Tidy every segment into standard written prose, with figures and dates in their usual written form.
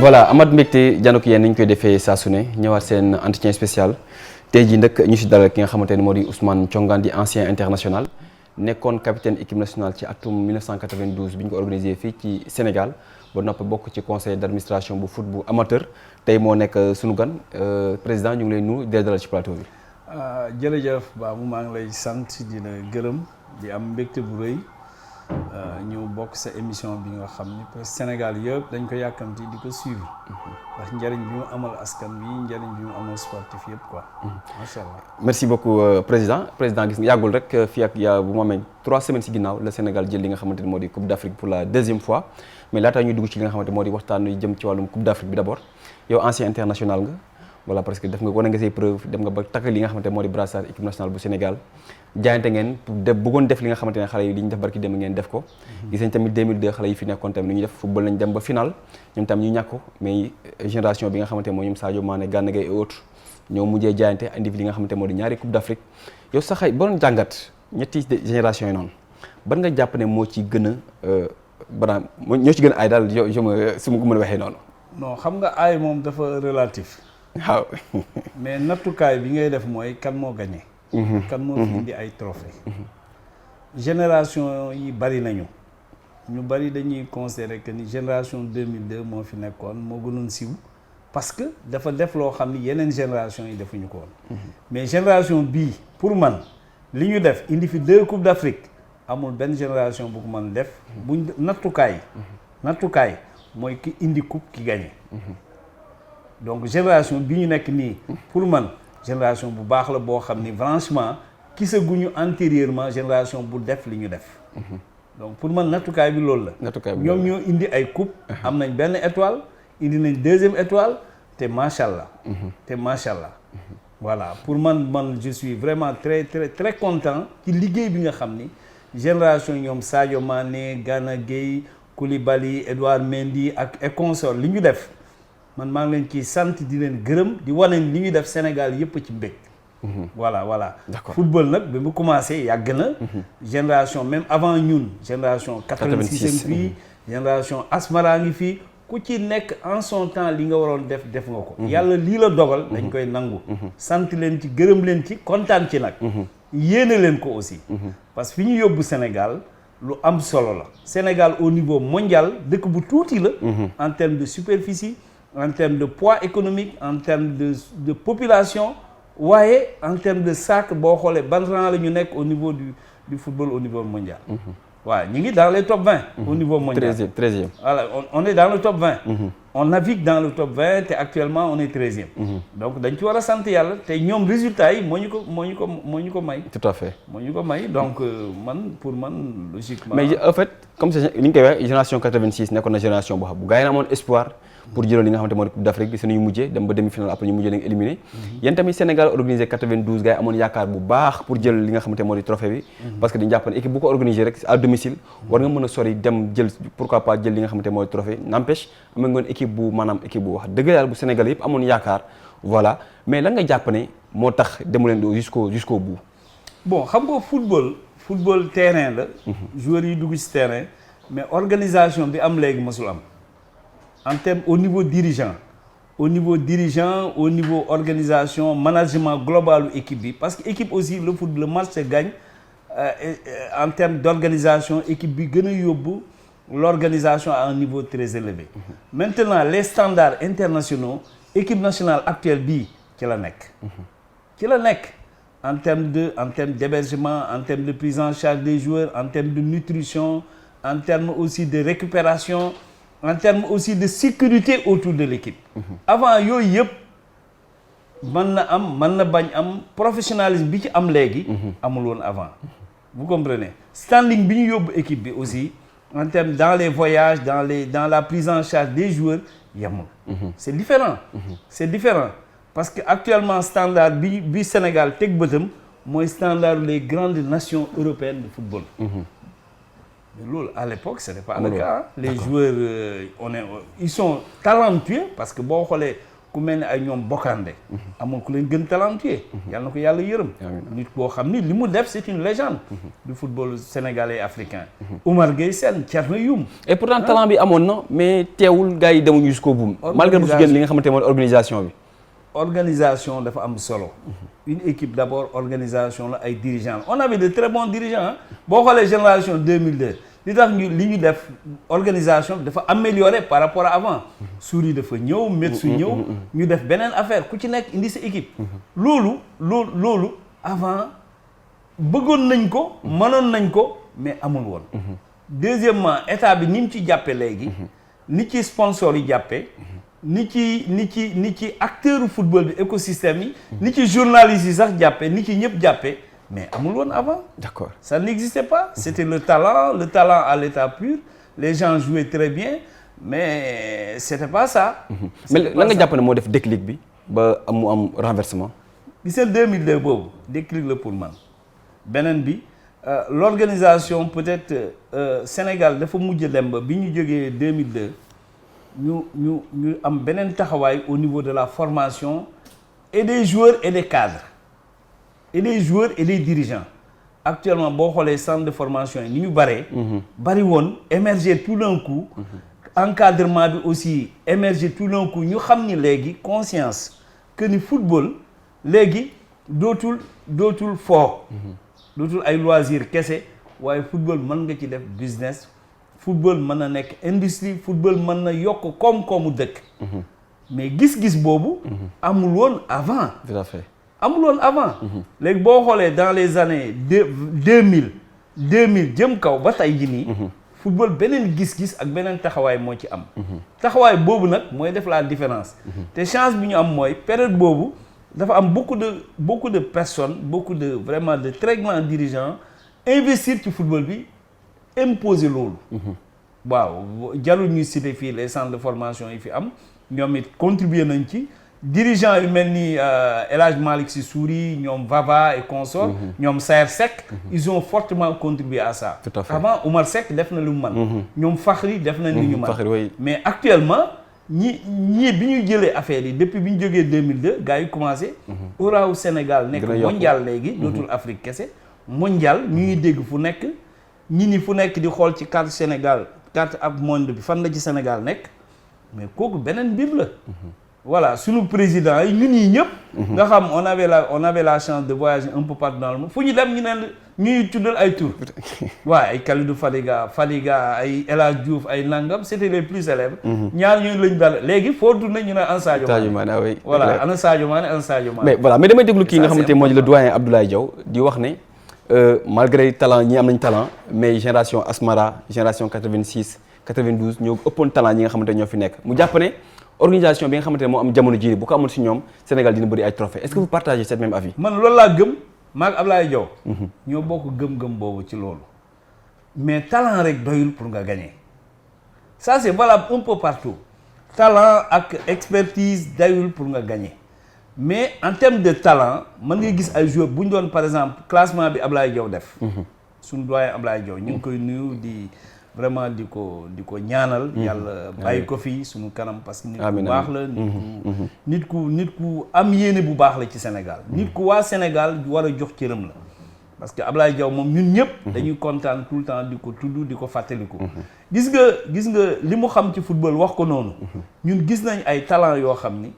voilà Amath mbégte jànn ko yéen ni ñu koy defee saa su ne ñëwaat seen entretien spécial tey jii nag ñu si dalal ki nga xamante ne moo di Ousmane Thiongane di ancien international nekkoon capitaine équipe nationale ci atum 1992 bi ñu ko organisé fii ci Sénégal ba noppi bokk ci conseil d' administration bu foot bu amateur tey moo nekk sunu gan président ñu ngi lay nuyu di dalal ci plateau bi. jërëjëf Babou maa ngi lay sant di la gërëm di am mbégte bu rëy ñu bokk sa émission bi nga xam ni presque Sénégal yëpp dañ ko yàkkamti di ko suivre ndax njëriñ bi mu amal askan bi njëriñ bi mu amal sportif yëpp quoi. macha allah. merci beaucoup président gis nga yàggul rek fii ak yaa bu mu amee 3 semaines si ginnaaw la Sénégal jël li nga xamante ne moo di Coupe d' Afrique pour la deuxième fois mais laataa ñuy dugg ci li nga xamante moo di waxtaan yu jëm ci wàllum Coupe d' Afrique bi d' abord yow ancien international nga. voilà parce que def nga wane nga say preuve dem nga ba takk li nga xamante moo di brassard équipe nationale bu Sénégal jaayante ngeen pour bëggoon def li nga xamante ne xale yi li ñu def barki dem ngeen def ko gis nañ tamit 2002 xale yi fi nekkoon tamit li ñu def football nañ dem ba final ñoom tam ñu ñàkk ko mais génération bi nga xamante moo ñoom Sadio Mané Gana Gueye et autres ñoo mujjee jaayante indi fi li nga xamante moo di ñaari Coupe d'Afrique yow sax xay ba doon jàngat ñetti génération yi noonu ban nga jàpp ne moo ci gën a banaam ñoo ci gën a aay daal su ma ko mën a waxee noonu. non xam nga aay moom dafa relatif. waaw mais nattukaay bi ngay def mooy kan moo gagné. kan moo fi indi ay trophée génération yi bari nañu ñu bari dañuy considérer que ni génération 2002 moo fi nekkoon moo gënoon siiw parce que dafa def loo xam ni yeneen génération yi defuñu ko woon. mais génération bii pour man li ñu def indi fi 2 coupes d'Afrique amul benn génération bu ko mën def. buñ nattukaay mooy ki indi coupe ki gagné. donc génération bi ñu nekk nii pour man génération bu baax la boo xam ni franchement gisaguñu antérieurement génération bu def li ñu def. donc pour man nattukaay bi loolu la. ñoom ñoo indi ay coupe am nañ benn étoile indi nañ 2e étoile te macha allah. voilà pour man je suis vraiment très très très content ci liggéey bi nga xam ni génération ñoom Sadio Mané Gana Gueye Koulibaly Edouard Mendy ak consort li ñu def. man maa ngi leen ciy sant di leen gërëm di wane li ñuy def Sénégal yëpp ci mbég. voilà. d'accord football nag bi mu commencé yàgg na. génération même avant ñun génération. 86 fii génération Asmara ngi fii ku ci nekk en son temps li nga waroon def nga ko. yàlla lii la dogal. dañ koy nangu. sant leen ci gërëm leen ci kontaan ci nag. yéene leen ko aussi. parce que fi ñu yóbbu Sénégal lu am solo la. Sénégal au niveau mondial dëkk bu tuuti la. en termes de superficie. en termes de poids économique en termes de population waaye en termes de sac boo xoolee ban rang la ñu nekk au niveau du football au niveau mondial. waaw ñu ngi dans les top 20. au niveau mondial 13e. voilà on est dans le top 20. on navigue dans le top 20 te actuellement on est 13e. donc dañ ci war a sant yàlla te ñoom résultats yi moo ñu ko may. tout à fait moo ñu ko may donc pour man logiquement. mais en fait comme c'est ni ñu koy waxee génération 86 nekkoon na génération boo xam bu gars yi na amoon espoir. pour jëloon li nga xamante moo di Coupe d'Afrique bi suñuy mujjee dem ba demi-finale après ñu mujjee nañ éliminé yéen tamit Sénégal organisé 92 gars yi amoon yaakaar bu baax pour jël li nga xamante moo di trophée bi parce que dañu jàpp ne équipe bu ko organisé rek à domicile war nga mën a sori dem jël pourquoi pas jël li nga xamante moo di trophée n'empêche am ngoon équipe bu maanaam équipe bu wax dëgg yàlla bu Sénégal yëpp amoon yaakaar voilà mais lan nga jàpp ne moo tax demu leen jusqu'au bout. bon xam nga football terrain la joueurs yi dugg ci terrain mais organisation bi am léegi mësul am en termes au niveau dirigeant au niveau organisation management global u équipe bi parce que équipe aussi le match se gagne en termes d'organisation équipe bi gën a yóbbu l'organisation à un niveau très élevé. Maintenant les standards internationaux équipe nationale actuelle bii ci la nekk en termes d'hébergement en termes de prise en charge des joueurs en termes de nutrition en termes aussi de récupération en termes aussi de sécurité autour de l'équipe. avant yooyu yëpp mën na bañ am professionnalisme bi ci am léegi. amul woon avant. vous comprenez standing bi ñu yóbbu équipe bi aussi en termes dans les voyages dans la prise en charge des joueurs yemul. c'est différent parce que actuellement standard bi Sénégal teg bëtam mooy standard les grandes nations européennes de football. mais loolu à l'époque c'était pas le cas. les joueurs ils sont talentueux parce que boo xoolee ku mel ni ay ñoom Bokandé amul ku leen gën talentueux yàlla na ko yàlla yërëm nit boo xam ni li mu def c'est une légende du football sénégalais et africain Oumar Gueye Sène Thierno Youm et pourtant talent bi amoon na mais teewul gars yi demuñu jusqu'au bout malgré bu su génn li nga xamante mooy organisation bi organisation dafa am solo une équipe d'abord organisation la ay dirigeants on avait de très bons dirigeants boo xoolee génération 2002 li tax li ñu def organisation dafa amélioré par rapport à avant Souris dafa ñëw Metsu ñëw ñu def beneen affaire ku ci nekk indi sa équipe loolu avant bëggoon nañ ko mënoon nañ ko mais amul woon deuxièmement état bi ni mu ci jàppe léegi ni ci sponsor yi jàppe ni ci acteur football bi écosystème yi ni ci journalistes yi sax jàppe ni ci ñëpp jàppe mais amul woon avant. D'accord. Ça n'existait pas. C'était le talent à l'état pur. Les gens jouaient très bien, mais c'était pas ça. Mais lan nga jàpp ne moo def déclic bi ba mu am renversement. Gis nga 2002 boobu déclic la pour man beneen bi l'organisation peut-être Sénégal dafa mujj dem ba bi ñu jógee 2002 ñu am beneen taxawaay au niveau de la formation et des joueurs et des cadres. Et des joueurs et des dirigeants actuellement boo xoolee centre de formation yi ni ñu bari woon émerger tout d'un coup encadrement bi aussi émerger tout d'un coup ñu xam ni léegi conscience que ni football léegi dootul foo dootul ay loisir kese waaye football mën nga ci def business football mën na nekk industrie football mën na yokk koom-koomu dëkk mais gis-gis boobu amul woon avant. Tout à fait. amul woon avant léegi boo xoolee dans les années 2000 jëm kaw ba tey ji nii football beneen gis-gis ak beneen taxawaay moo ci am taxawaay boobu nag mooy def la différence te chance bi ñu am mooy période boobu dafa am beaucoup de personnes beaucoup de vraiment de très grands dirigeants investir ci football bi imposer loolu waaw jarul ñuy citer fii les centres de formation yi fi am ñoom it contribuer nañ ci dirigeants yu mel ni El Hadj Malick Sy Souris ñoom Vava et consorts ñoom Saër Seck ils ont fortement contribué à ça. Tout à fait. Avant Oumar Seck def na lu mu mën ñoom Fakhri def na li ñu mën oui. mais actuellement ñii bi ñu jëlee affaire yi depuis bi ñu jógee 2002 gars yi commencé oraawu Sénégal nekk mondial léegi dootul Afrique kese mondial ñu ngi dégg fu nekk ñi fu nekk di xool ci carte Sénégal carte ab monde bi fan la ci Sénégal nekk mais kooku beneen mbir la voilà sunu président yi ñun ñii ñëpp nga xam on avait la chance de voyager un peu partout dans le monde fu ñu dem ñu ne ñuy tuddal ay tur waaw ay Kalidou Fadiga ay El Hadj Diouf ay nangam c'était les plus célèbres ñaar ñooñu lañu dal léegi foo tourné ñu ne an Sadio Mané oui. voilà ana Sadio Mané mais voilà mais damay déglu kii nga xamante ne moo di le doyen Abdoulaye Diaw di wax ne malgré talent ñi am nañ talent mais génération Asmara génération 86 92 ñoo ëppoon talent ñi nga xamante ñoo fi nekk mu jàpp ne organisation bi nga xamante ne moo am jamono jii bu ko amul si ñoom Sénégal dina bëri ay trophées est-ce que vous partagez cette même avis. man loolu laa gëm maag Ablaye Diaw ñoo bokk gëm-gëm boobu ci loolu mais talent rek doyul pour nga gagner ça c'est valable un peu partout talent ak expertise doyul pour nga gagner mais en termes de talent mën nga gis ay joueurs bu ñu doon par exemple classement bi Ablaye Diaw def suñu doyen Ablaye Diaw ñu ngi koy nuyu di vraiment di ko ñaanal yàlla bàyyi ko fii suñu kanam parce que nit ku baax la nit ku am yéene bu baax la ci Sénégal nit ku waa Sénégal war a jox cëram la parce que Ablaye Diaw moom ñun ñëpp dañuy kontaan tout le temps di ko tudd di ko fàttaliku gis nga li mu xam ci football wax ko noonu ñun gis nañ ay talent yoo xam ni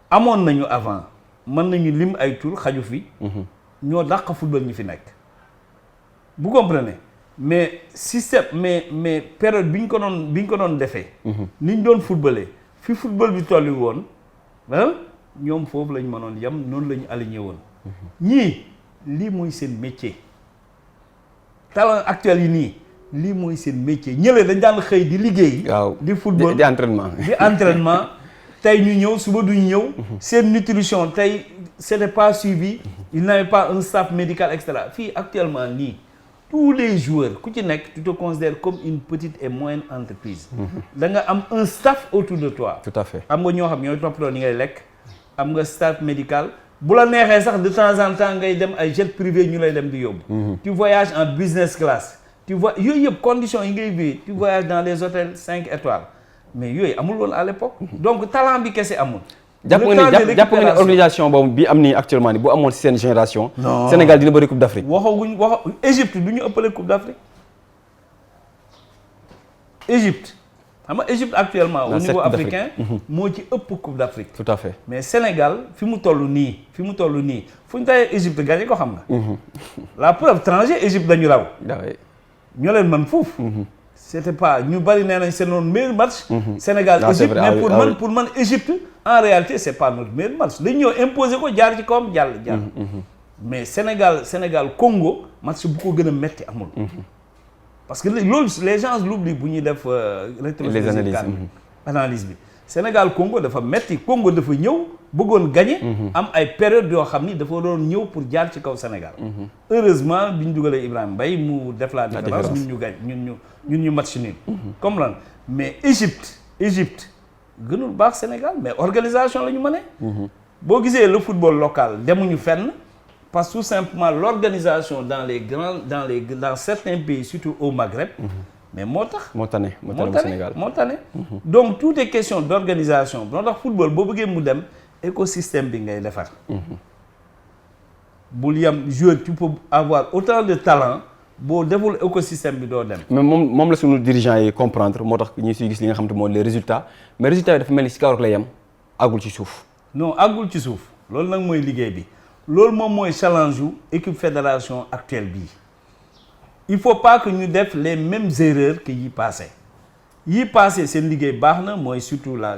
amoon nañu avant mën nañu lim ay tur xaju fi ñoo dàq football ñi fi nekk vous comprenez mais système mais période bi ñu ko doon defee ni ñu doon footballé fi football bi tolli woon ñoom foofu lañ mënoon yam noonu la ñu aligné woon ñii lii mooy seen métier talent actuel yi nii lii mooy seen métier ñële dañ daan xëy di liggéey di football di entraînement tey ñu ñëw suba duñu ñëw seen nutrition tey c'était pas suivi il n'avait pas un staff médical et cetera fii actuellement nii tous les joueurs ku ci nekk tu te considères comme une petite et moyenne entreprise da nga am un staff autour de toi. Tout à fait. am nga ñoo xam ñooy toppatoo ni ngay lekk am nga staff médical bu la neexee sax de temps en temps ngay dem ay jet privé ñu lay dem di yóbbu tu voyages en business class tu vois yooyu yëpp conditions yi ngay vivre tu voyages dans les hôtels 5 étoiles mais yooyu amul woon à l'époque. donc talent bi kese amul. jàpp nga ne organisation boobu bi am nii actuellement ni bu amoon ci seen génération. Sénégal dina bëri coupe d'Afrique. Égypte du ñu ëppale coupe d'Afrique. Égypte xam nga Égypte actuellement au niveau africain moo ci ëpp coupe d'Afrique. tout à fait mais Sénégal fi mu toll nii fu ñu tawee Égypte gagné ko xam nga. la preuve étranger Égypte dañu raw. ñoo leen mën foofu. c'était pas ñu bari nee nañ c'est notre meilleur match. Sénégal Égypte mais pour man Égypte en réalité c'est pas notre meilleur match dañu ñëw imposer ko jaar ci kawam jàll. mais Sénégal Congo match bu ko gën a metti amul. parce que loolu les gens l'oublient bu ñuy def analyse bi Sénégal Congo dafa metti Congo dafa ñëw bëggoon gagner am ay période yoo xam ni dafa doon ñëw pour jaar ci kaw Sénégal heureusement bi ñu dugalee Ibrahima Mbaye mu def la différence ñun ñu gañ ñun ñu match nul comme lan mais Égypte gënul baax Sénégal mais organisation la ñu mënee boo gisee le football local demuñu fenn parce que tout simplement l'organisation dans certains pays surtout au Maghreb mais moo tane Sénégal moo tane donc tout est question d'organisation moo tax football boo bëggee mu dem écosystème bi ngay defar bul yam joueur tu peux avoir autant de talent boo deful écosystème bi doo dem mais moom la suñu dirigeants yi comprendre moo tax ñu siy gis li nga xam te mooy les résultats mais résultats yi dafa mel ni si kaw rek la yem àggul ci suuf non àggul ci suuf loolu nag mooy liggéey bi loolu moom mooy challenge yu équipe fédération actuelle bii il faut pas que ñu def les mêmes erreurs que yi passé seen liggéey baax na mooy surtout la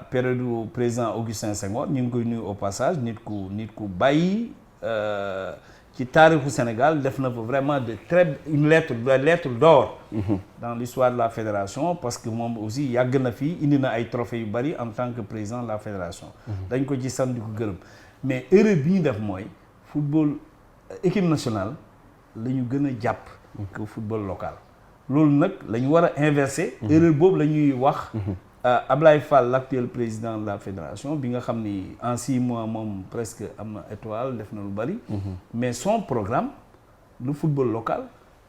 période du président Augustin Senghor ñu ngi koy nuyu au passage nit ku bàyyi ci taarixu Sénégal def na fa vraiment une lettre d'or dans l'histoire de la fédération parce que moom aussi yàgg na fi indi na ay trophées yu bari en tant que président de la fédération dañ ko ci sant di ko gërëm mais erreur bi ñu def mooy football équipe nationale la ñu gën a jàpp que football local loolu nag la ñu war a inverser erreur boobu la ñuy wax Ablaye Fall l'actuel président de la fédération bi nga xam ni en 6 mois moom presque am na étoile def na lu bari mais son programme le football local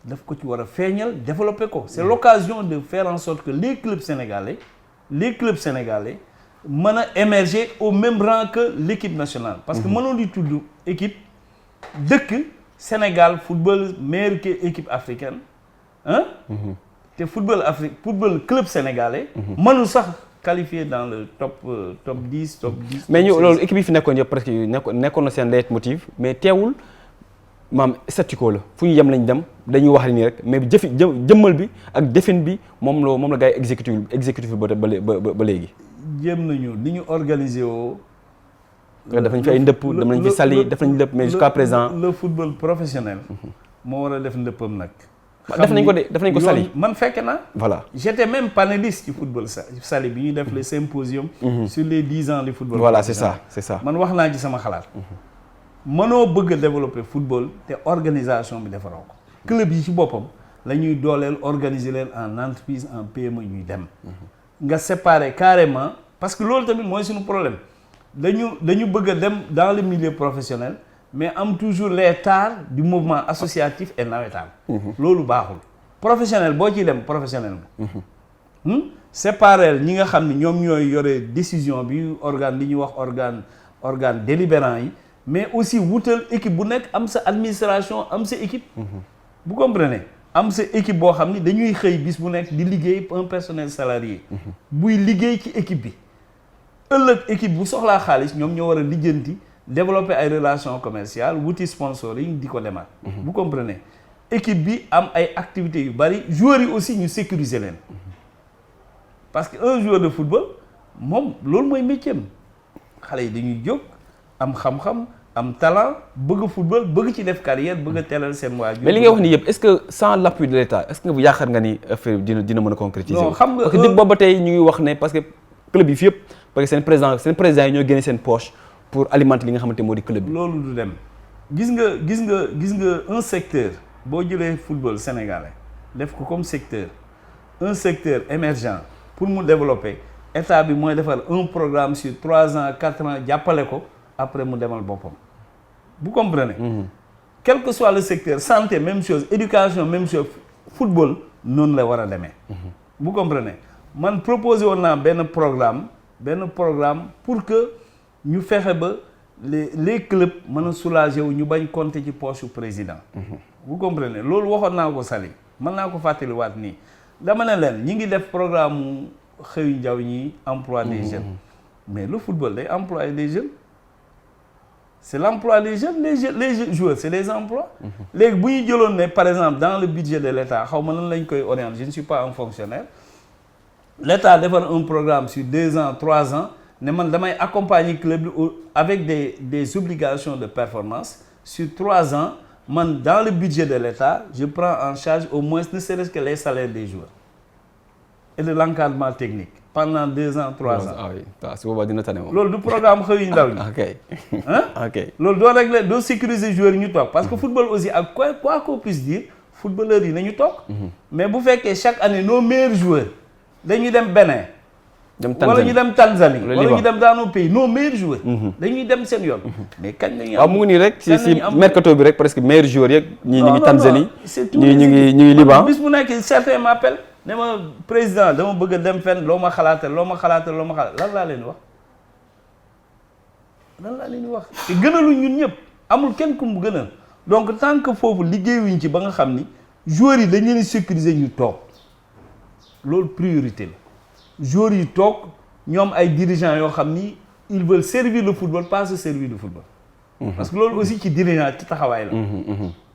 daf ko ci war a feeñal développer ko c'est l'occasion de faire en sorte que les clubs sénégalais mën a émerger au même rang que l'équipe nationale parce que mënoo di tudd équipe dëkk Sénégal football meilleure équipe africaine te football club sénégalais mënul sax qualifié dans le top 10 mais ñu loolu équipe yi fi nekkoon yëpp presque nekkoon na seen leitmotiv mais teewul maam statu quo la fu ñu yem lañ dem dañuy wax nii rek mais jëmmal bi ak defin bi moom la gars yi exécutif ba léegi jéem nañu ni ñu organiser woo def nañ fi ay ndëpp dem nañ fi sali def nañ ndëpp mais jusqu'à présent le football professionnel moo war a def ndëppam nag def nañ ko sali man fekke naa voilà j'étais même panéliste ci football sali bi ñuy def le symposium sur les 10 ans du football voilà c'est ça man wax naa ci sama xalaat mënoo bëgg a développer football te organisation bi defaroo ko club yi ci boppam la ñuy dooleel organiser leen en entreprise en PME ñuy dem nga séparer carrément parce que loolu tamit mooy suñu problème dañu bëgg a dem dans le milieu professionnel mais am toujours les tares du mouvement associatif et navétane loolu baaxul professionnel boo ciy dem professionnel nga séparer ñi nga xam ne ñoom ñooy yore décision bi organe li ñuy wax organe délibérant yi mais aussi wutal équipe bu nekk am sa administration am sa équipe vous comprenez am sa équipe boo xam ni dañuy xëy bis bu nekk di liggéey un personnel salarié buy liggéey ci équipe bi ëllëg équipe bu soxlaa xaalis ñoom ñoo war a lijjanti développer ay relations commerciales wuti sponsoring di ko demaat vous comprenez équipe bi am ay activités yu bari joueurs yi aussi ñu sécuriser leen parce que un joueur de football moom loolu mooy métier am xale yi dañuy jóg am xam-xam am talent bëgg football bëgg ci def carrière bëgg a teelal seen waajur mais li nga wax ni yëpp est-ce que sans l'appui de l'État est-ce que bu yaakaar nga ni affaire dina mën a concrétiser non xam nga parce que depuis booba tey ñu ngi wax ne parce que club yi fi yëpp parce que seen président yi ñoo génne seen poche pour alimenter li nga xamante moo di club bi. loolu du dem gis nga un secteur boo jëlee football sénégalais def ko comme secteur un secteur émergent pour mu développer état bi mooy defar un programme sur 3 ans 4 ans jàppale ko après mu demal boppam vous comprenez quel que soit le secteur santé même chose éducation même chose football noonu la war a demee vous comprenez man proposé woon naa benn programme pour que ñu fexe ba les clubs mën a soulager wu ñu bañ compter ci poche su président. vous comprenez loolu waxoon naa ko Sali mën naa ko fàttaliwaat nii dama ne leen ñi ngi def programme mu xëyu njaw ñi emploi des jeunes mais le football day employer des jeunes c'est l'emploi des jeunes les joueurs c'est les emplois. léegi bu ñu jëloon ne par exemple dans le budget de l'État xaw ma nan lañ koy orienter je ne suis pas un fonctionnaire l'État defar un programme sur 2 ans 3 ans ne man damay accompagner club bi avec des obligations de performance sur 3 ans man dans le budget de l'État je prends en charge au moins ne serait-ce que les salaires des joueurs et de l'encadrement technique pendant 2 ans 3 ans. ah oui su boobaa dina tane moom. loolu du programme xëyu ndaw ñi. ok ok loolu doo régler doo sécuriser joueurs yi ñu toog parce que football aussi ak quoi qu'on puisse dire footballeurs yi nañu toog. mais bu fekkee chaque année nos meilleurs joueurs dañuy dem Bénin. wala ñu dem Tanzanie wala ñu dem dans nos pays nos meilleurs joueurs. dañuy dem seen yoon. mais kañ la ñuy am waaw mu ngi nii rek si mercato bi rek presque meilleurs joueurs yeeg. ñii ñu ngi Tanzanie ñii ñu ngi Liban. bis bu nekk certains m'appellent ne ma président dama bëgg a dem fenn loo ma xalaatal lan laa leen wax te gënaluñ ñun ñëpp amul kenn ku mu gënal donc tant que foofu liggéeyuñ ci ba nga xam ni joueurs yi dañ leen sécuriser ñu toog loolu priorité la joueurs yi toog ñoom ay dirigeants yoo xam ni ils veulent servir le football pas se servir du football. parce que loolu aussi ci dirigeant ci taxawaay la.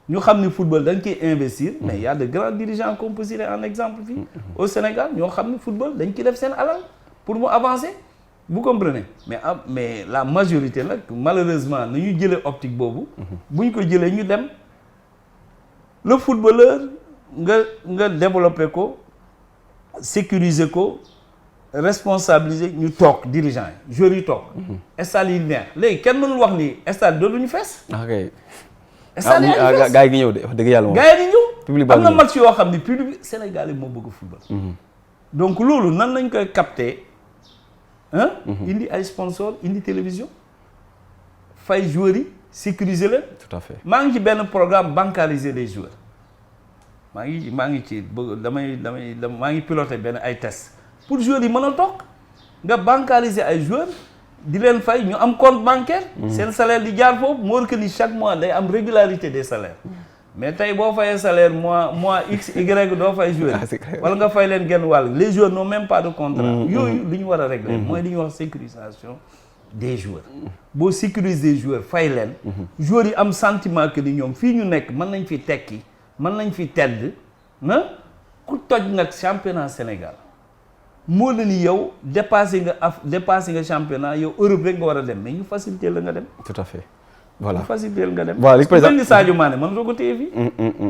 ñu xam ni football dañ ciy investir mais il y a de grands dirigeants qu'on peut citer en exemple fii au Sénégal ñoo xam ni football dañ ciy def seen alal pour mu avancer vous comprenez mais la majorité nag malheureusement nañu jëlee optique boobu buñ ko jëlee ñu dem le footballeur nga développer ko sécuriser ko responsabiliser ñu toog dirigeants yi joueurs yi toog stade yi neex léegi kenn mënul wax ni stade dootuñu fees. ok gaa yi ngi ñëw de wax dëgg yàlla moom. gaa yi ngi ñëw. public am na match yoo xam ni public Sénégal yi moo bëgg football. donc loolu nan lañ koy capter indi ay sponsors indi télévision fay joueurs yi sécuriser leen. tout à fait maa ngi ci benn programme bancarisé des joueurs maa ngi ci bëgg maa ngi piloté benn ay tests pour joueurs yi mën a toog nga bancariser ay joueurs. di leen fay ñu am compte bancaire. seen salaire di jaar foofu moo que ni chaque mois day am régularité des salaires. mais tey boo fayee salaire mois x y doo fay joueur wala nga fay leen genn wàll les joueurs n'ont même pas de contrat. yooyu lu ñu war a régler mooy li ñuy wax sécurisation des joueurs. boo sécuriser des joueurs fay leen. joueurs yi am sentiment que ni ñoom fii ñu nekk mën nañ fi tekki mën nañ fi tedd na ku toj nag championnat Sénégal. moo la ni yow dépassé nga championnat yow Europe rek nga war a dem mais ñu faciliter la nga dem. tout à fait voilà ñu faciliter la nga dem. voilà par exemple ni Sadio Mané mën nga ko téye fii.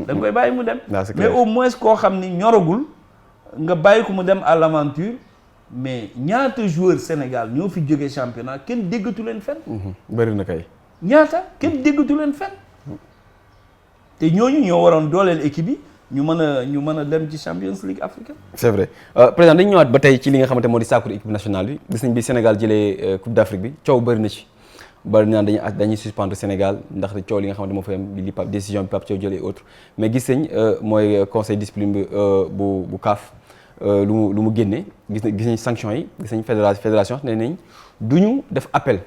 da nga koy bàyyi mu dem. mais au moins koo xam ni ñoragul nga bàyyi ko mu dem à l'aventure mais ñaata joueur Sénégal ñoo fi jógee championnat kenn déggatu leen fenn. bëri na kay. ñaata kenn déggatu leen fenn te ñooñu ñoo waroon dooleel équipe yi. ñu mën a dem ci Champions League africaine. c'est vrai président dañu ñëwaat ba tey ci li nga xamante moo di sàkku équipe nationale bi gis nañ bi Sénégal jëlee Coupe d'Afrique bi coow bëri na ci bari naan dañuy suspendre Sénégal ndax coow li nga xamante moo fa am li Pape décision bi Pape Thiaw jëlee autre mais gis nañ mooy conseil discipline bi bu CAF lu mu génnee gis nañ sanction yi gis nañ fédération ne nañ duñu def appel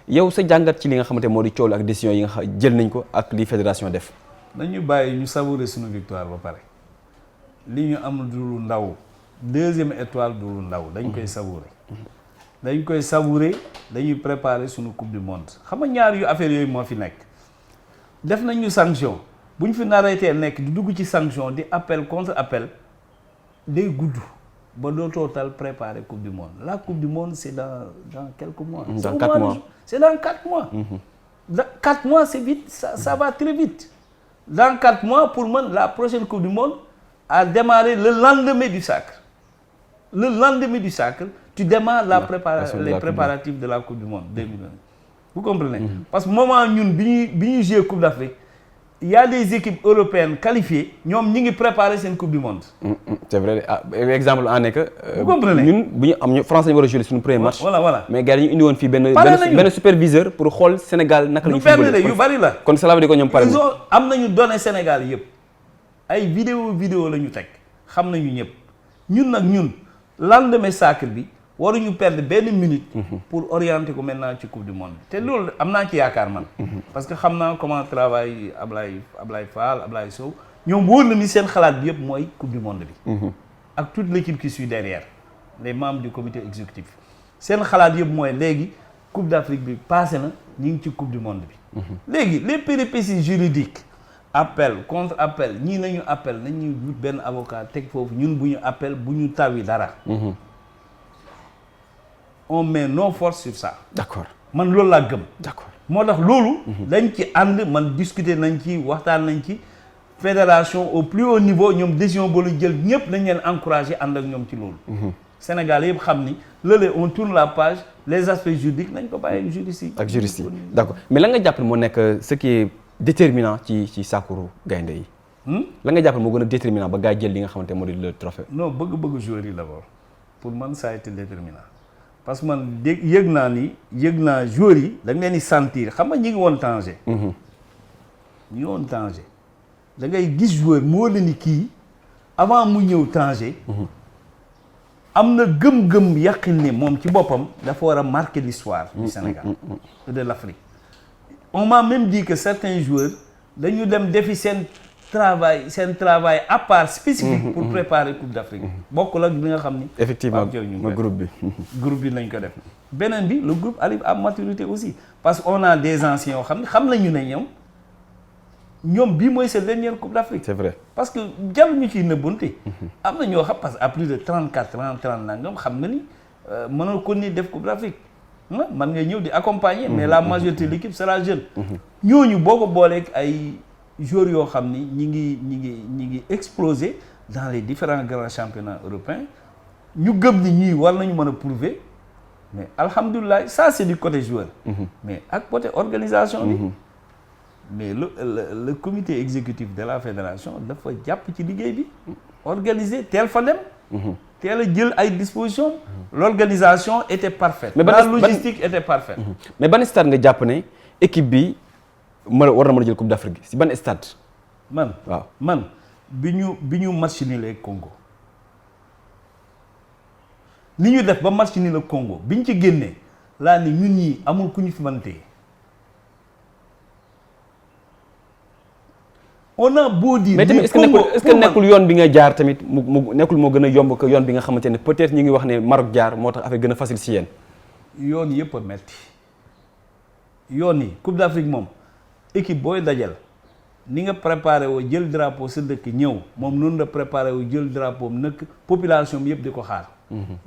yow sa jàngat ci li nga xamante moo di coow ak décision yi nga xam jël nañ ko ak li fédération def. nañu bàyyi ñu savourer suñu victoire ba pare li ñu am du lu ndaw deuxième étoile du lu ndaw dañ koy savourer dañuy préparer suñu coupe du monde xam nga ñaar yu affaire yooyu moo fi nekk def nañu sanction bu ñu fi naraytee nekk di dugg ci sanction di appel contre appel day gudd ba dootoo tal préparer coupe du monde la coupe du monde c'est dans quelques mois. Dans 4 mois c'est dans 4 mois. Dans 4 mois c'est vite ça va très vite. Dans 4 mois, pour moi, la prochaine Coupe du Monde a démarré le lendemain du sacre. Le lendemain du sacre, tu démarres les préparatifs de la Coupe du Monde 2020. Vous comprenez? Parce que moment où nous jouons Coupe d'Afrique, il y a des équipes européennes qualifiées, nous avons préparé cette Coupe du Monde. C'est vrai. Exemple en est que vous comprenez? Nous, France, nous avons joué sur le premier match. Voilà. Mais nous avons fait un superviseur pour le Sénégal. Nous perdons les là. Quand cela veut dire que nous parlons. Ils ont donné Sénégal. Ay vidéo la ñu teg xam nañu ñëpp ñun nag ñun lendemain sacre bi waruñu perdre benn minute pour orienter ko maintenant ci coupe du monde te loolu am naa ci yaakaar man parce que xam naa comment travaille Ablaye Fall Ablaye Sow ñoom wóor na ni seen xalaat bi yëpp mooy coupe du monde bi ak toute l'équipe qui suit derrière les membres du comité exécutif seen xalaat yëpp mooy léegi coupe d'Afrique bi passé na ñu ngi ci coupe du monde bi léegi les péripéties juridiques appel contre appel ñii nañu appel nañu wut benn avocat teg foofu ñun bu ñu appel bu ñu tawi dara on met nos forces sur ça. D'accord. man loolu laa gëm. D'accord. moo tax loolu. dañ ci ànd man discuter nañ ci waxtaan nañ ci fédération au plus haut niveau ñoom décision boo jël ñëpp dañ leen encourager ànd ak ñoom ci loolu. Sénégal yëpp xam ni léeg-léeg on tourne la page les aspects juridiques nañ ko bàyyi ak juristes yi. ak juristes yi d'accord mais la nga jàpp moo nekk ce qui est déterminant ci Sakuru gaynde yi. la nga jàpp moo gën a déterminant ba gaa jël li nga xamante moo di le trophée. non bëgg joueur yi d'abord pour man ça a été déterminant. parce que man yëg naa joueurs yi da nga leen di sentir xam nga ñi ngi woon Tanger. ñi ngi woon Tanger da ngay gis joueur moo la ni kii avant mu ñëw Tanger. am na gëm-gëm yàqin ne moom ci boppam dafa war a marquer l'histoire du Sénégal et de l'Afrique. On m'a même dit que certains joueurs dañu dem defi seen travail à part spécifique pour préparer Coupe d'Afrique bokkul ak bi nga xam ni effectivement ma groupe bi lañ ko def beneen bi le groupe arrive à maturité aussi parce que on a des anciens yoo xam nañu ne ñoom bii mooy seen dernière Coupe d'Afrique. C'est vrai parce que jaruñu ciy nëbbante am na ñoo xam parce que à plus de 34 ans 30 nangam xam nga ni mënoo ko ni def Coupe d'Afrique man nga ñëw di accompagner mais la majorité de l'équipe sera jeune ñooñu boo ko booleeg ay joueurs yoo xam ni ñi ngi exploser dans les différents grands championnats européens ñu gëm ni ñii war nañu mën a prouver mais alhamdulilah ça c'est du côté joueur mais ak côté organisation bi mais le comité exécutif de la fédération dafa jàpp ci liggéey bi organiser teel fa dem teel a jël ay dispositions l'organisation était parfaite la logistique était parfaite mais ban stade nga jàpp ne équipe bi war na mën a jël Coupe d'Afrique si ban stade man bi ñu match nul ak Congo ni ñu def ba match nul ak Congo bi ñu ci génnee laa ni ñun ñii amul ku ñu fi mën téye on a beau dire mais tamit est-ce que nekkul yoon bi nga jaar tamit mu nekkul moo gën a yomb que yoon bi nga xamante ne peut-être ñu ngi wax ne Maroc jaar moo tax affaire gën a facile si yéen yoon yëpp a metti yoon yi Coupe d'Afrique moom équipe booy dajal ni nga préparé woo jël drapeau sa dëkk ñëw moom noonu la préparé woo jël drapeau nëkk population bi yëpp di ko xaar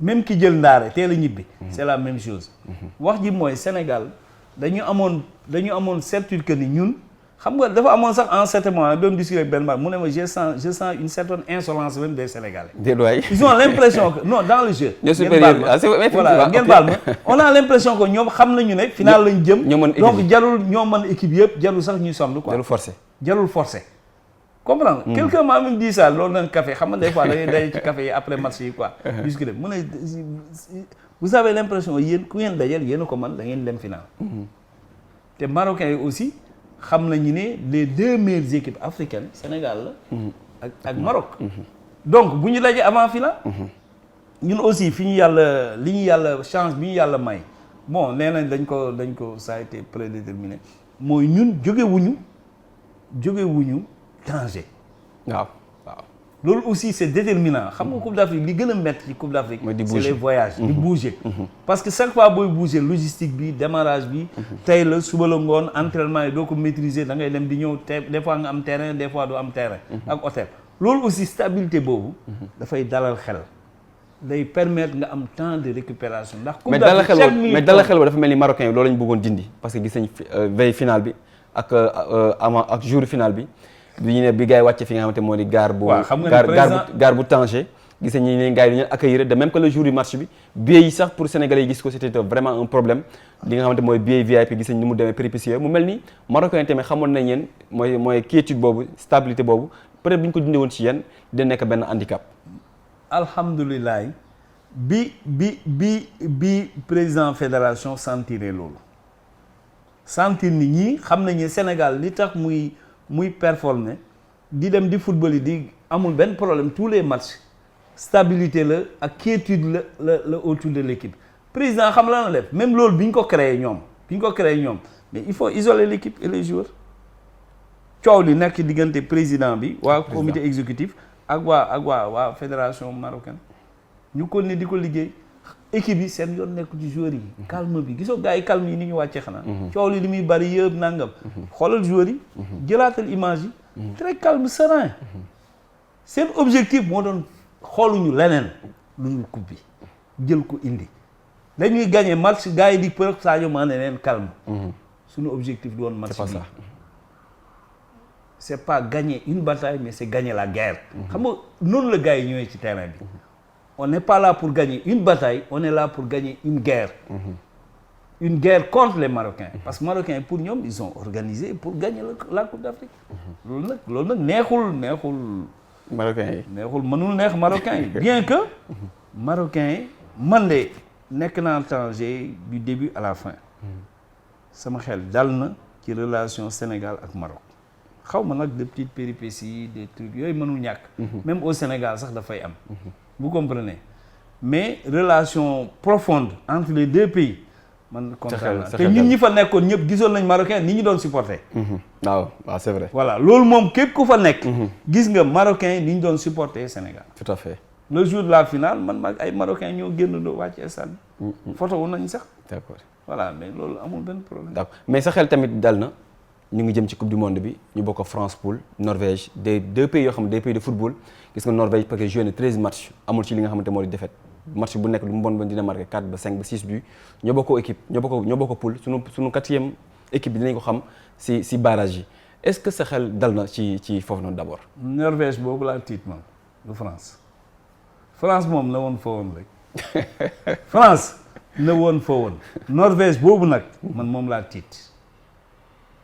même ki jël ndaare teel a ñibbi c'est la même chose wax ji mooy Sénégal dañu amoon certitude que ni ñun xam nga dafa amoon sax en certain moment doon discuter avec benn mu ne ma je sens une certaine insolence même des Sénégalais. Ils ont l'impression que non dans le jeu. Voilà ngeen baal ma on a l'impression que ñoom xam nañu ne final lañ jëm. donc jarul ñoo mën équipe yëpp jarul sax ñuy sonn quoi. jarul forcé. comprendre quelqu'un m'a même dit ça loolu nañ café xam nga des fois da ngay daje ci café yi après match yi quoi. discuter mu ne vous avez l'impression yéen ku ngeen dajal yéen a ko mën da ngeen dem final. te Marocains yi aussi. xam nañu ne les deux meilleures équipes africaines Sénégal la ak Maroc donc bu ñu dajee avant final ñun aussi li ñu yàlla chance bi ñu yàlla may bon nee nañ dañ ko ça a été prédéterminé mooy ñun jóge wuñu Tanger waaw loolu aussi c'est déterminant xam nga Coupe d'Afrique li gën a métti ci Coupe d'Afrique c'est les voyages di bouger parce que chaque fois booy bouger logistique bi démarrage bi tey la suba la ngoon entraînement yi doo ko maîtriser da ngay dem di ñëw des fois nga am terrain des fois doo am terrain ak hôtel loolu aussi stabilité boobu dafay dalal xel day permettre nga am temps de récupération ndax Coupe d'Afrique mais dalal xel dafa mel ni Marocains yi loolu lañu bëggoon dindi parce que gis nañ veille finale bi ak jour final bi bi ñu ne bi gars yi wàcce fi nga xamante moo di gaar bu Tanger gis nañu ne gars yi dañu accueillir de même que le jour du match bi billets yi sax pour Sénégalais yi gis ko c'était vraiment un problème li nga xamante mooy billet VIP gis nañ ni mu demee péripéties mu mel ni Marocains yi tamit xamoon nañ yéen mooy quiétude boobu stabilité boobu peut-être bu ñu ko dindi woon ci yéen dina nekk benn handicap. alhamdulilah bi président fédération sentiré loolu sentir ni ñii xam nañu Sénégal li tax muy performer di dem di football yi di amul benn problème tous les matchs stabilité la ak quiétude la autour de l'équipe président xam la na def même loolu bi ñu ko créé ñoom mais il faut isoler l'équipe et les joueurs coow li nekk diggante président bi waa comité exécutif ak waa fédération marocaine ñu ko ne di ko liggéey équipe yi seen yoon nekk ci joueurs yi calme bi gisoo gars yi calme yi ni ñu wàccee xanaa coow li muy bari yëpp nangam xoolal joueurs yi jëlaatal image yi très calme serein seen objectif moo doon xooluñu leneen lu dul coupe bi jël ko indi dañuy gagner match gars yi di për Sadio Mané leen calme suñu objectif du woon match bi c'est pas gagner une bataille mais c'est gagner la guerre xam nga noonu la gars yi ñëwee ci terrain bi on n'est pas là pour gagner une bataille on est là pour gagner une guerre une guerre contre les Marocains parce que Marocains pour ñoom ils sont organisés pour gagner la Coupe d'Afrique loolu nag neexul Marocains yi mënul neex Marocains yi bien que Marocains yi man de nekk naa Tanger du début à la fin sama xel dal na ci relation Sénégal ak Maroc xaw ma nag de petites péripéties des trucs yooyu mënul ñàkk même au Sénégal sax dafay am vous comprenez mais relation profonde entre les deux pays man kontaan naa te ñun ñi fa nekkoon ñëpp gisoon nañ Marocain ni ñu doon supporter waaw c'est vrai voilà loolu moom képp ku fa nekk gis nga Marocain ni ñu doon supporter Sénégal tout à fait le jour de la finale man mag ay Marocains ñoo génn doo wàcc stade photo wu nañ sax d'accord voilà mais loolu amul benn problème d'accord mais sa xel tamit dal na ñu ngi jëm ci coupe du monde bi ñu bokk France poule Norvège des deux pays yoo xam ne des pays de football gis nga Norvège parce que joué na 13 matchs amul ci li nga xamante moo di défaite match bu nekk lu mu bon dina marqué 4 ba 5 ba 6 buts ñoo bokk équipe ñoo bokk poule suñu quatrième équipe bi dinañ ko xam si barrage yi est-ce que sa xel dal na ci foofu noonu d'abord. Norvège boobu laa tiit moom du France moom na woon foo woon rek France na woon foo woon Norvège boobu nag man moom laa tiit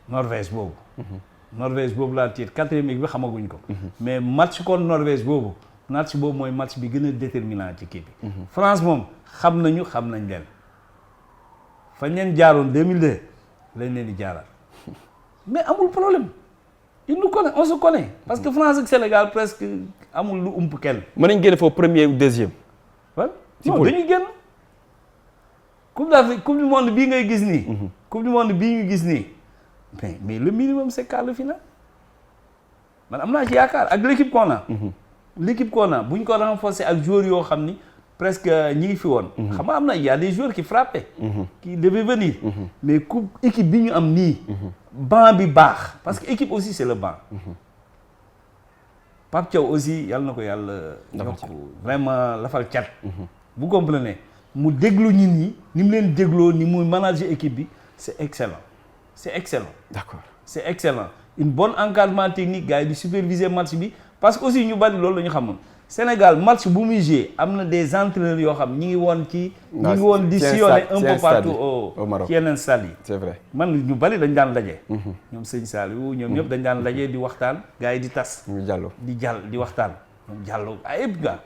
Norvège boobu laa tiit quatrième équipe bi xamaguñ ko mais match contre Norvège boobu mooy match bi gën a déterminant ci kii bi France moom xam nañ leen fañ leen jaaroon 2002 lañ leen di jaaraat mais amul problème il nous connaît on se connaît parce que France ak Sénégal presque amul lu ump kenn mën nañ génn foofu premier ou deuxième non dañuy génn coupe d'Afrique coupe du monde bii ngay gis nii coupe du monde bii ñu gis nii mais le minimum c'est quart de finale man am naa ci yaakaar ak l'équipe qu'on a l'équipe qu'on a bu ñu ko renforcer ak joueurs yoo xam ni presque ñi ngi fi woon xam nga am na y a des joueurs qui frappaient qui devaient venir mais coupe équipe bi ñu am nii banc bi baax parce que équipe aussi c'est le banc Pape Thiaw aussi yàlla na ko yàlla yokk vraiment lafal cat vous comprenez mu déglu nit ñi ni mu leen dégloo ni muy manager équipe bi c'est excellent d'accord c'est excellent une bonne encadrement technique gars yi di superviser match bi parce que aussi ñu bari loolu la ñu xamoon Sénégal match bu muy jouer am na des entraîneurs yoo xam ñi ngi woon di sillonner un peu partout au Maroc ci yeneen stade yi c'est vrai man ñu bari dañ daan daje ñoom sëñ Saliou ñoom ñëpp dañ daan daje di waxtaan gars yi di tas di waxtaan ñoom jàllo ay yëpp gars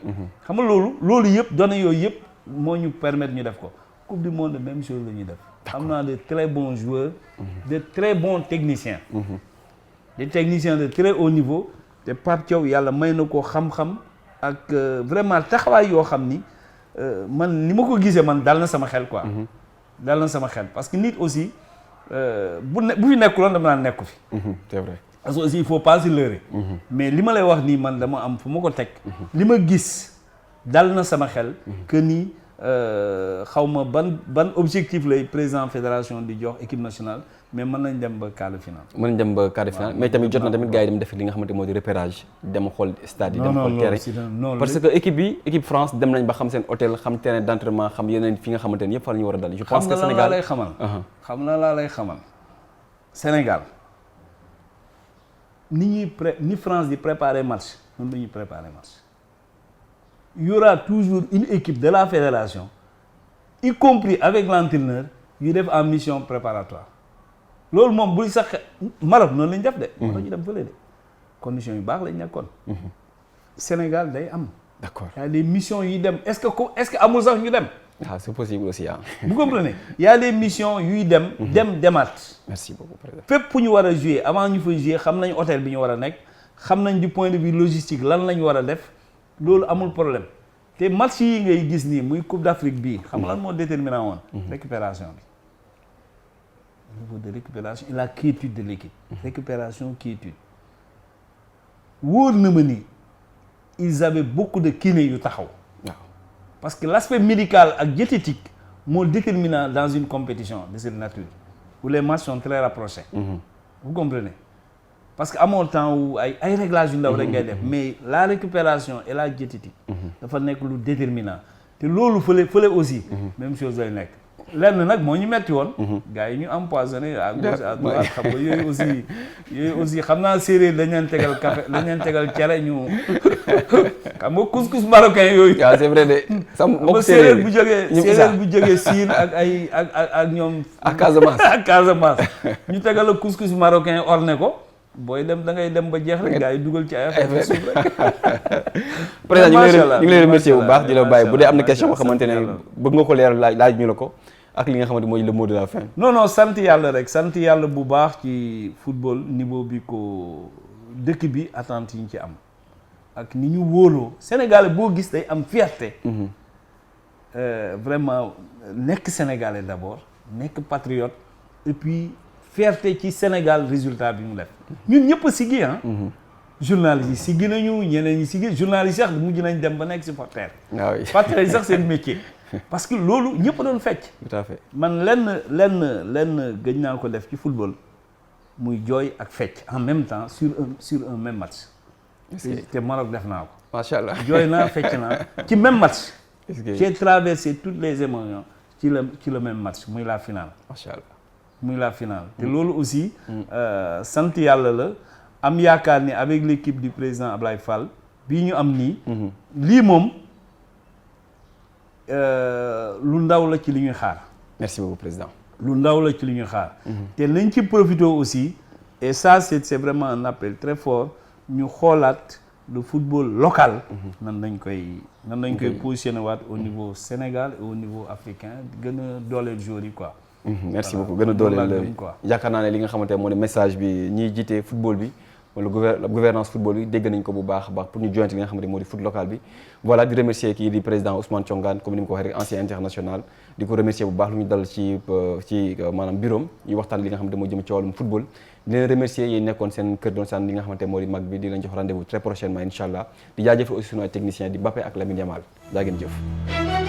xam nga loolu yëpp données yooyu yëpp moo ñu permettre ñu def ko coupe du monde même chose la ñuy def am naa de très bons joueurs de très bons techniciens des techniciens de très haut niveau te Pape Thiaw yàlla may na ko xam-xam ak vraiment taxawaay yoo xam ni man ni ma ko gisee man dal na sama xel quoi dal na sama xel parce que nit aussi bu fi nekkuloon dama naan nekku fi c'est vrai parce que aussi il faut pas se leurrer mais li ma lay wax nii man dama am fu ma ko teg li ma gis dal na sama xel que nii xaw ma ban objectif lay président fédération di jox équipe nationale mais mën nañ dem ba quart de finale. mais tamit jot na tamit gars yi dem def li nga xamante moo di repérage dem xool stade yi dem xool terrain parce que équipe France dem nañ ba xam seen hôtel xam terrain d'entraînement xam yeneen fi nga xamante ne yëpp fa la ñu war a dal. je pense que Sénégal xam na laa lay xamal Sénégal ni France di préparer match noonu la ñuy préparer match. Il y aura toujours une équipe de la fédération, y compris avec l'entraîneur, yu def en mission préparatoire. loolu moom buy sax Maroc noonu lañ def de. moo tax ñu dem fële de conditions yu baax lañ nekkoon. Sénégal day am. d'accord y a des missions yuy dem est-ce que amul sax ñu dem. ah c'est possible aussi ah. vous comprenez y a des missions yuy demaat. merci beaucoup président. fépp fu ñu war a jouer avant ñu fay jouer xam nañ hôtel bi ñu war a nekk xam nañ du point de vue logistique lan lañ war a def. loolu amul problème te match yi ngay gis nii muy Coupe d'Afrique bii xam nga lan moo déterminant woon récupération bi au niveau de récupération et la quiétude de l'équipe récupération quiétude wóor na ma ni ils avaient beaucoup de kinés yu taxaw parce que l'aspect médical ak diététique moo déterminant dans une compétition de cette nature où les matchs sont très rapprochés vous comprenez parce que amoo temps wu ay réglages yu ndaw rek ngay def mais la récupération et la diététique dafa nekk lu déterminant te loolu fële aussi même chose lay nekk lenn nag moo ñu metti woon gars yi ñu empoisonné à gauche à droite xam nga yooyu aussi xam naa séeréer dañ leen tegal café dañ leen tegal cere ñu xam nga couscous marocain yooyu waaw c'est vrai de sam mbokk séeréer bu jógee Siin ak ñoom ak Casamance ñu tegal la couscous marocain orné ko booy dem da ngay dem ba jeex rek gars yi dugal ci ay affaire suuf rek président ñu ngi lay remercier bu baax di la bàyyi bu dee am na question boo xamante ne bëgg nga ko leeral laaj ñu la ko ak li nga xamante mooy le mot de la fin. non sant yàlla rek sant yàlla bu baax ci football niveau bi ko dëkk bi attente yi ñu ci am ak ni ñu wóoloo Sénégalais boo gis day am fierté vraiment nekk Sénégalais d'abord nekk patriote et puis fierté ci Sénégal résultat bi mu def ñun ñëpp a siggi journalistes yi siggi nañu ñeneen ñi siggi journalistes yi sax mujj nañ dem ba nekk supporter supporter yi sax seen métier parce que loolu ñëpp a doon fecc tout à fait man lenn gëj naa ko def ci football muy jooy ak fecc en même temps sur un même match te Maroc def naa ko macha allah jooy naa fecc naa ci même match j'ai traversé toutes les émotions ci le même match muy la finale macha allah muy la finale te loolu aussi sant yàlla la am yaakaar ni avec l'équipe du président Ablaye Fall bii ñu am nii lii moom lu ndaw la ci li ñuy xaar merci beaucoup président lu ndaw la ci li ñuy xaar te nañ ci profiter aussi et ça c'est vraiment un appel très fort ñu xoolaat le football local nan nañ koy positionner waat au niveau Sénégal et au niveau africain gën a dooleel joueurs yi quoi merci beaucoup gën a dooleel yaakaar naa ne li nga xamante ne moo ne message bi ñiy jiite football bi wala gouvernance football bi dégg nañ ko bu baax a baax pour ñu jointe li nga xamante moo di foot local bi voilà di remercier kii di président Ousmane Thiongane comme ni mu ko waxee rek ancien international di ko remercier bu baax lu ñu dal ci maanaam bureau ñu waxtaan li nga xamante moo jëm ci wàllum football di leen remercier yéen nekkoon seen kër doon saan li nga xamante moo di mag bi di leen jox rendez-vous très prochainement incha allah di jaajëfal aussi sunu ay technicien di Mbappé ak Lamine Yamal jaa ngeen jëf